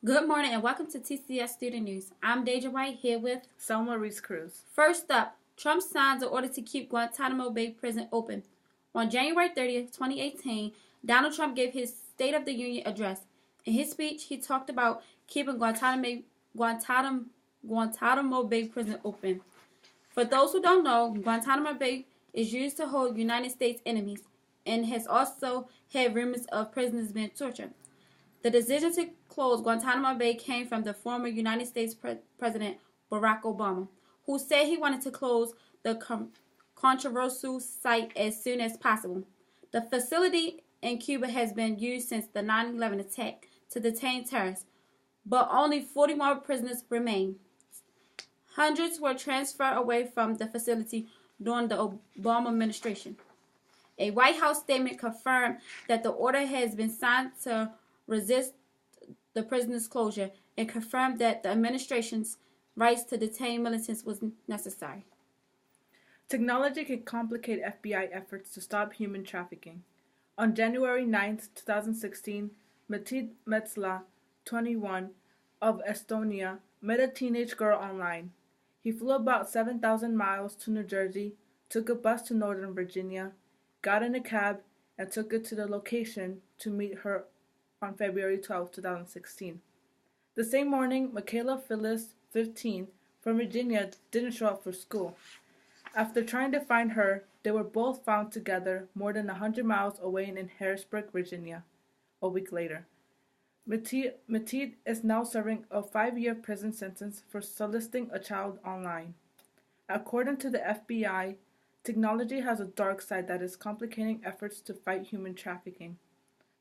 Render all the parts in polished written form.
Good morning and welcome to TCS Student News. I'm Daj'a here with Salma Ruiz-Cruz. First up, Trump signs an order to keep Guantanamo Bay prison open. On January 30th, 2018, Donald Trump gave his State of the Union address. In his speech, he talked about keeping Guantanamo Bay prison open. For those who don't know, Guantanamo Bay is used to hold United States enemies and has also had rumors of prisoners being tortured. The decision to close Guantanamo Bay came from the former United States President Barack Obama, who said he wanted to close the controversial site as soon as possible. The facility in Cuba has been used since the 9/11 attack to detain terrorists, but only 40 more prisoners remain. Hundreds were transferred away from the facility during the Obama administration. A White House statement confirmed that the order has been signed to resist the prisoners' closure and confirmed that the administration's rights to detain militants was necessary. Technology can complicate FBI efforts to stop human trafficking. On January 9, 2016, Mehdi Metzla, 21, of Estonia, met a teenage girl online. He flew about 7,000 miles to New Jersey, took a bus to Northern Virginia, got in a cab, and took it to the location to meet her on February 12, 2016. The same morning, Michaela Phyllis, 15, from Virginia, didn't show up for school. After trying to find her, they were both found together more than 100 miles away in Harrisburg, Virginia, a week later. Mehdi is now serving a 5-year prison sentence for soliciting a child online. According to the FBI, technology has a dark side that is complicating efforts to fight human trafficking.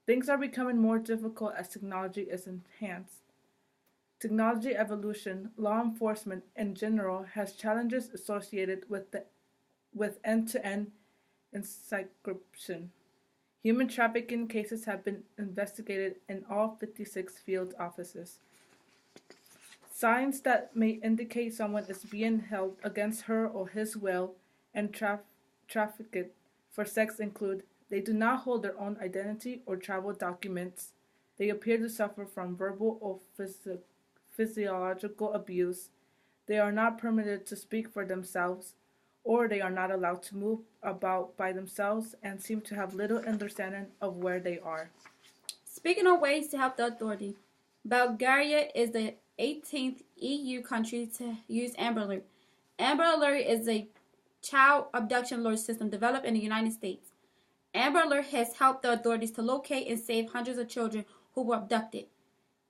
Things are becoming more difficult as technology is enhanced. Technology evolution, law enforcement in general, has challenges associated with end-to-end encryption. Human trafficking cases have been investigated in all 56 field offices. Signs that may indicate someone is being held against her or his will and trafficked for sex include: they do not hold their own identity or travel documents. They appear to suffer from verbal or physiological abuse. They are not permitted to speak for themselves, or they are not allowed to move about by themselves and seem to have little understanding of where they are. Speaking of ways to help the authority, Bulgaria is the 18th EU country to use Amber Alert. Amber Alert is a child abduction alert system developed in the United States. Amber Alert has helped the authorities to locate and save hundreds of children who were abducted.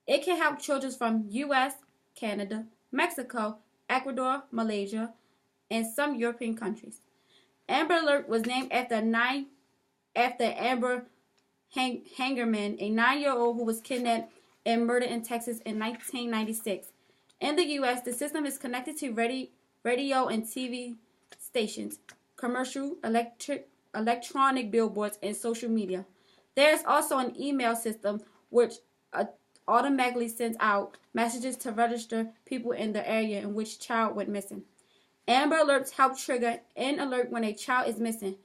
It can help children from U.S., Canada, Mexico, Ecuador, Malaysia, and some European countries. Amber Alert was named after Amber Hangerman, a 9-year-old who was kidnapped and murdered in Texas in 1996. In the U.S., the system is connected to radio and TV stations, commercial, electronic billboards, and social media. There is also an email system which automatically sends out messages to register people in the area in which child went missing. Amber Alerts help trigger an alert when a child is missing,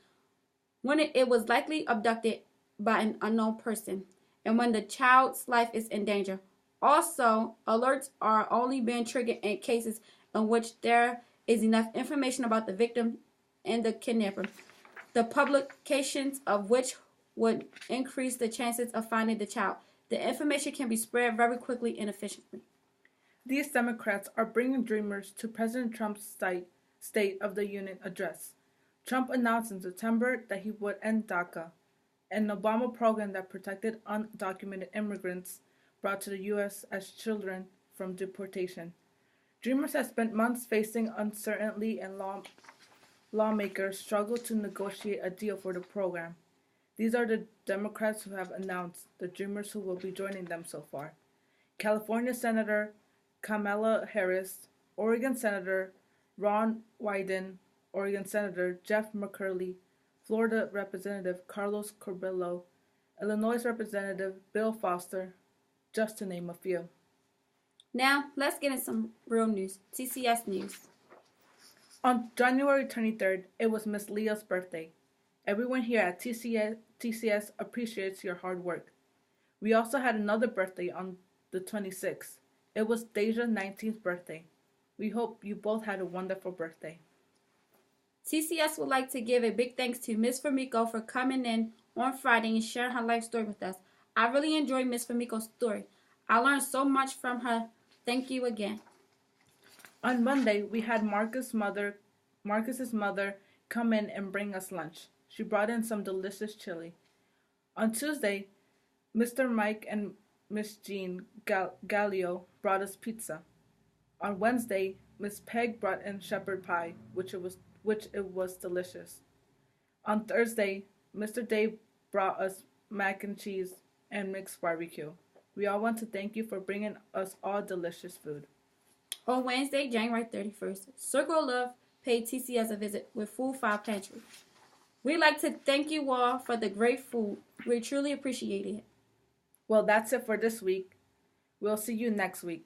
when it was likely abducted by an unknown person, and when the child's life is in danger. Also, alerts are only being triggered in cases in which there is enough information about the victim and the kidnapper, the publications of which would increase the chances of finding the child. The information can be spread very quickly and efficiently. These Democrats are bringing dreamers to President Trump's State of the Union address. Trump announced in September that he would end Daj'a, an Obama program that protected undocumented immigrants brought to the U.S. as children from deportation. Dreamers have spent months facing uncertainty, and lawmakers struggle to negotiate a deal for the program. These are the Democrats who have announced the dreamers who will be joining them so far: California Senator Kamala Harris, Oregon Senator Ron Wyden, Oregon Senator Jeff McCurley, Florida Representative Carlos Curbelo, Illinois Representative Bill Foster, just to name a few. Now, let's get into some real news. TCS News. On January 23rd, it was Miss Leah's birthday. Everyone here at TCS appreciates your hard work. We also had another birthday on the 26th. It was Daj'a's 19th birthday. We hope you both had a wonderful birthday. TCS would like to give a big thanks to Miss Famiko for coming in on Friday and sharing her life story with us. I really enjoyed Miss Famiko's story. I learned so much from her. Thank you again. On Monday, we had Marcus's mother come in and bring us lunch. She brought in some delicious chili. On Tuesday, Mr. Mike and Miss Jean Gallio brought us pizza. On Wednesday, Miss Peg brought in shepherd pie, which it was delicious. On Thursday, Mr. Dave brought us mac and cheese and mixed barbecue. We all want to thank you for bringing us all delicious food. On Wednesday, January 31st, Circle of Love paid TCS a visit with Food File Pantry. We'd like to thank you all for the great food. We truly appreciate it. Well, that's it for this week. We'll see you next week.